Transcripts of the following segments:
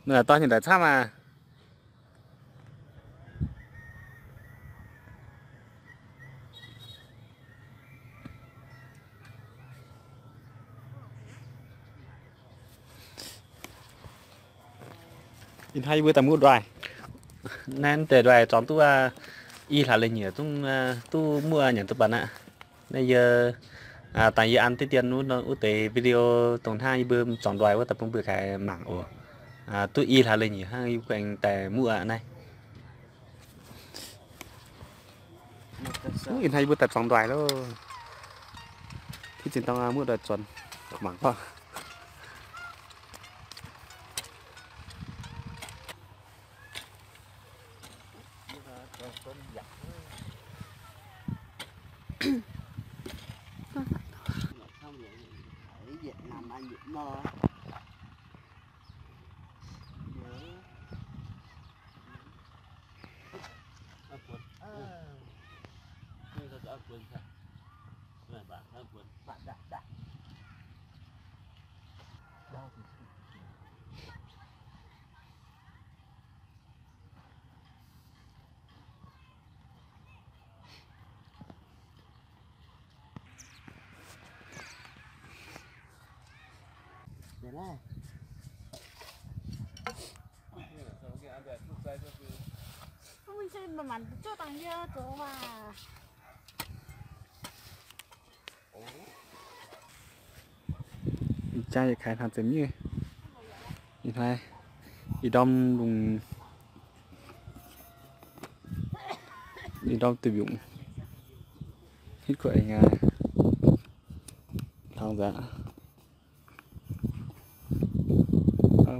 nửa to nhìn thấy sao mà in hay bữa tầm ngút đoài nên để đoài chọn tu y là lên nhiều tu mua những tu bản ạ bây giờ tại vì ăn tết tiền nó út tế video tổng hai bữa chọn đoài của tập trung bữa cái mảng ổ tu y là lên nhiều hai quanh tại mua ạ này in hay bữa tập chọn đoài đó thì chỉ tao mua đoài chuẩn mảng thôi mình xem mà mặn cho tăng dơ chỗ mà chai khai thác giống như in hay đom dùng đom từ dụng hít của anh thằng dạ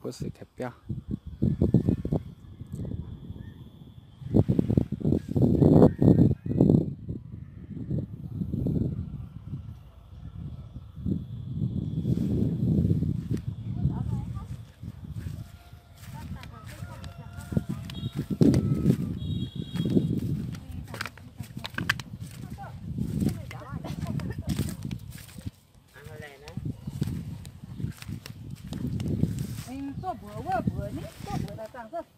có sự kẹp keo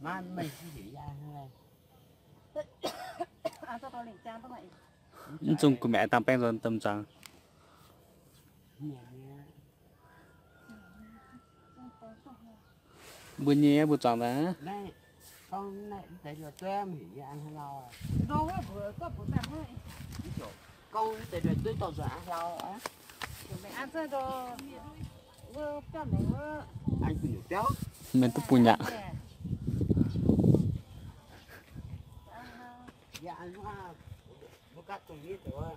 Man mình chỉ ra thôi. ăn cho tôi liền trang các bạn dùng của mẹ tạm bèn rồi tầm trắng bữa nhé bữa trắng đó Này, con này tại là tôi em hiểu ăn hay lâu à? đâu có bữa tạm thôi Con tại là tôi tao giờ ăn lâu á. mày ăn cho rồi vừa cho mày vừa Anh cứ được cháu. mình tôi bùn nhạ Dạ anh hoa. Bữa cắt tôi biết rồi.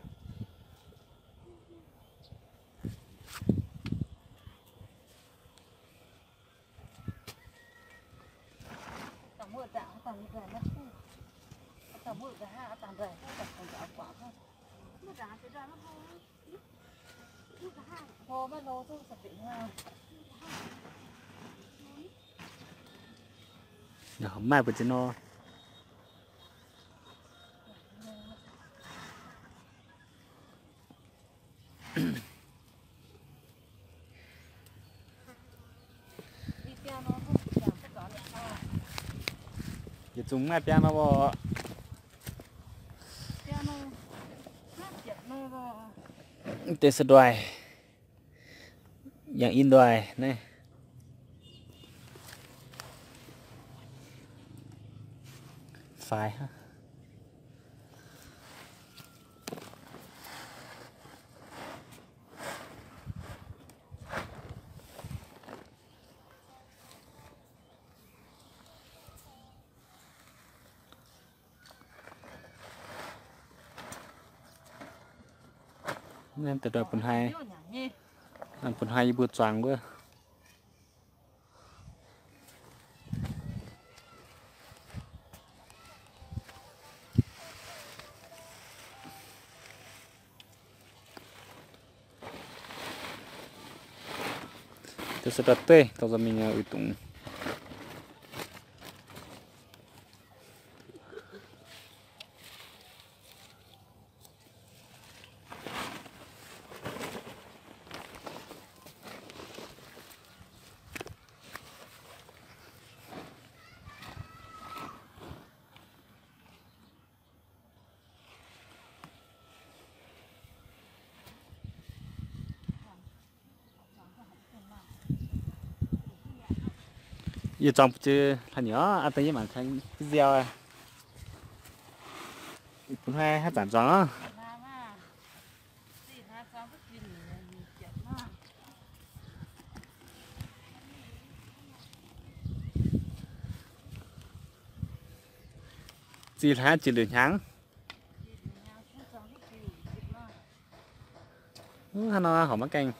tao mua tạm tao như vậy nó tao mua cái ha tao về tao còn tao quả thôi mua tạm thì ra nó thôi mua cái ha hồ bắt đầu tôi sập bị ha nhỏ mai bữa trên nó giờ chúng mai piano bò tên sơ đoài dạng in đoài này phải ha nên từ đời phần hai bữa choàng bữa từ sẽ đặt tê tao giờ mình ủy tụng giờ trong chứ thằng nhỏ anh thấy mà thằng gieo à cũng hay hát tản gió gì hát chỉ được nháng hắn nó hỏng mắc canh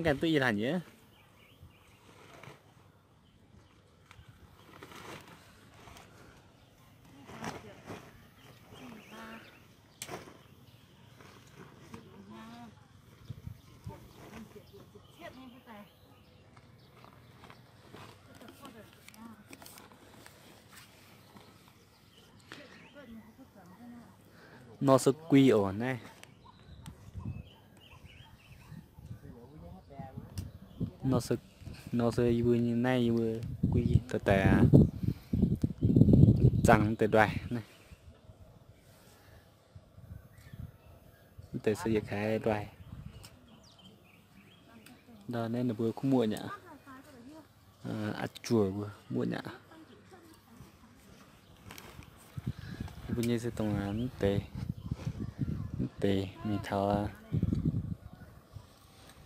tự nhiên là nhé nó sẽ quy ổn này nó sẽ vui như này vừa quy tờ tè chẳng tờ đoài này tờ sẽ khai đoài đó nên là vừa cũng mua nhỉ chùa vừa mua nhỉ bây giờ sẽ tổng án tè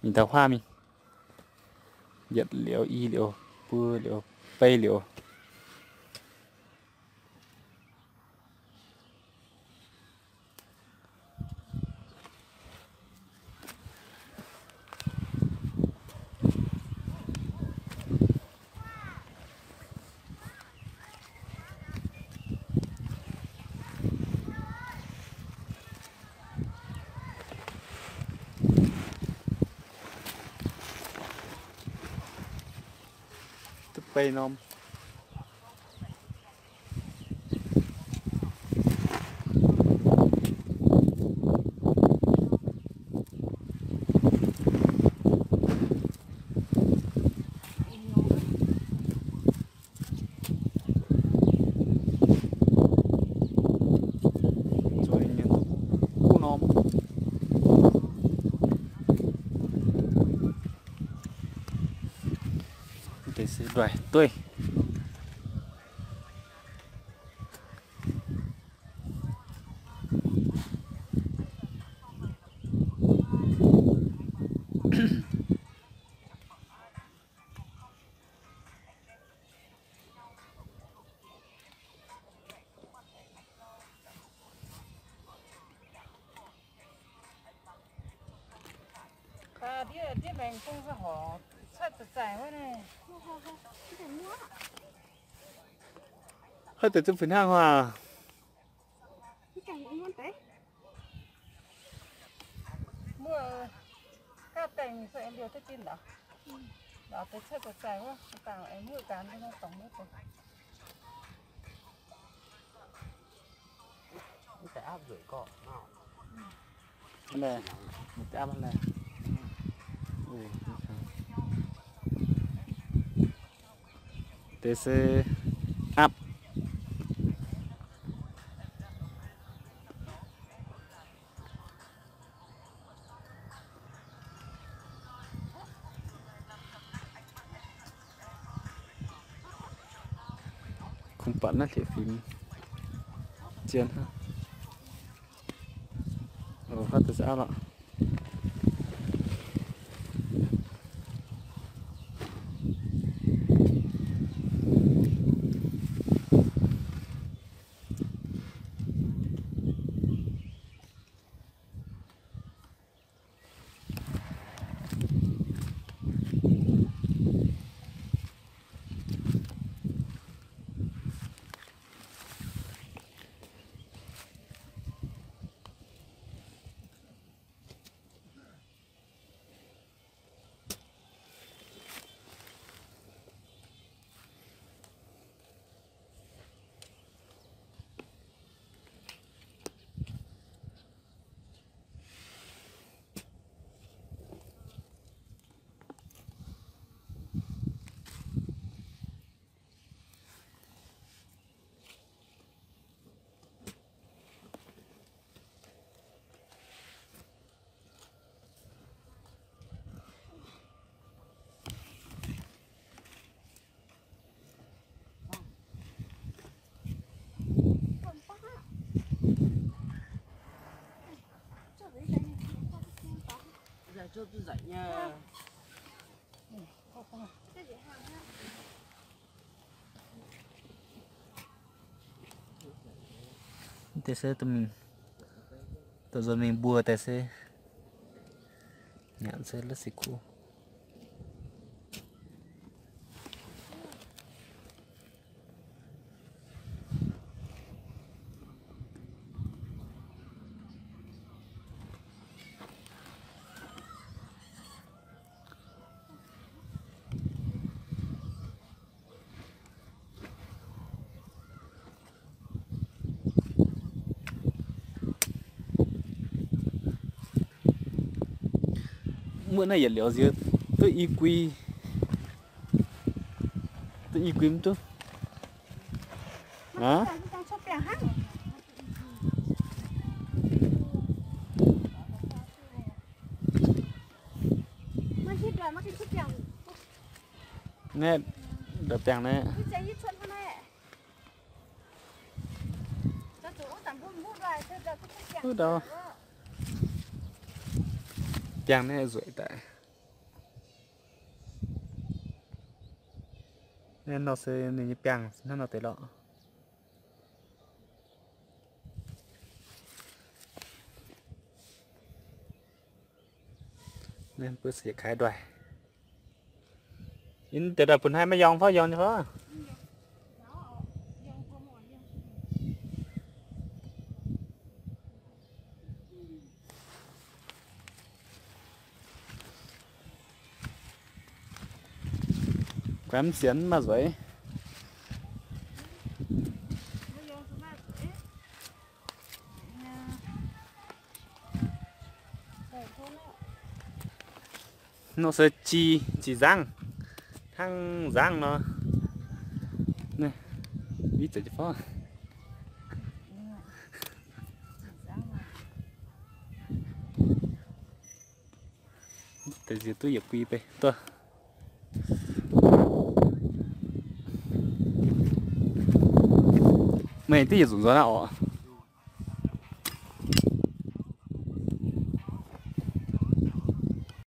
mình thao hoa mình vật liệu y liệu bưa liệu bay liệu bay nom rồi những cu nom để sẽ đoài tươi đi mình cũng phải họ sát tự giải quá này hơi từ trong phần hang hòa mua các cảnh phải em điều tới tin đó đó tới sát tự giải quá tao em mua cán cho nó tổng hết rồi cái áp rưỡi cọ nào này một cái áp này TC áp không bận là thể phim chiến ha phát từ xã lọ cho tôi dạy nha. Thế sẽ tụi mình bùa thế sẽ nhận sẽ rất xịt cool. Bữa nay giờ liệu gì tôi y quy chút hả nè đợt tiền nè đâu tiền nè rồi tại nên nó sẽ nên tiền nó tới lọ nên bữa sẽ khai đoài in từ đợt phần hai mấy dòng phá dòng như phá quán xiến mà vậy nó sẽ chỉ răng thằng răng nó này biết chứ phá từ giờ tôi giờ quy về tôi mày tí giờ rủ gió nào